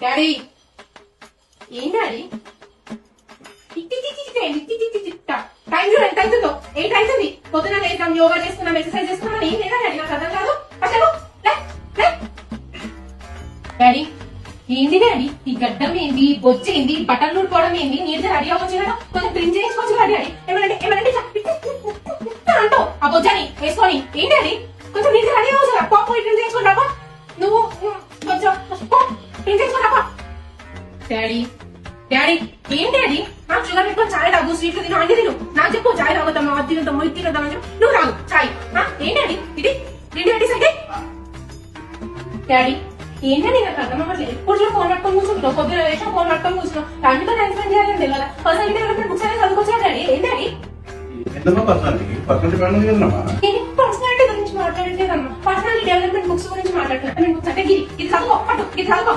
Daddy ఏం daddy time చూడండి ఎంత అవుతుందో 8 అవుతుంది. పొద్దున లేద్దాం, యోగా చేసుకున్నాం, ఎక్సర్సైజ్ చేసుకున్నాం, ఏం లేదా డాడీ? నాకు అర్థం కాదు. అసలు డాడీ ఏంది డాడీ? ఈ గడ్డం ఏంది, బొచ్చి ఏంది, బట్టలు ఊడుకోవడం ఏంది, నీట్గా రెడీ అవ్వచ్చు కదా, కొంచెం క్లీన్ చేయించుకోవచ్చు కదా డాడీ. ఏమనంటే అంటావు ఆ బొజ్జని వేసుకొని. ఏంటి డాడీ కొంచెం నీట్గా రెడీ అవ్వచ్చు కదా. పాప క్లీన్ చేసుకుని రాపా, నువ్వు కొంచెం క్లీన్ చేసుకుని రాపా. డాడీ డాడీ ఏం డాడీ? నాకు షుగర్ పెట్టుకొని చాయ్ తాగు, స్వీట్లు తిను, అన్ని తిను. నాకు చెప్పు చాయ్ తాగుతామా, అది తినద్దామా, ఇది తినద్దామని చెప్పి నువ్వు తాగు చాయ్. ఏం డాడీ ఇది? ఏంటి డాడీ సైతే? డాడీ ఏంటండి నాకు అర్థం అవ్వట్లేదు. ఎప్పుడు చూడ ఫోన్ పట్టుకొని కూర్చుంటావు, పొద్దున వేసిన ఫోన్ పట్టుకొని కూర్చున్నావు. ఫ్యామిలీతో టైం స్పెండ్ చేయాలని తెలియదా? పర్సనల్ డెవలప్మెంట్ బుక్స్ అనేది చదువుకోవచ్చు డాడీ. ఏం డాడీ పర్సనాలిటీ గురించి మాట్లాడట్లేదమ్మా, పర్సనాలిటీ డెవలప్మెంట్ బుక్స్ గురించి మాట్లాడుతున్నాను. ఇది చదువు, ఇది చదువు.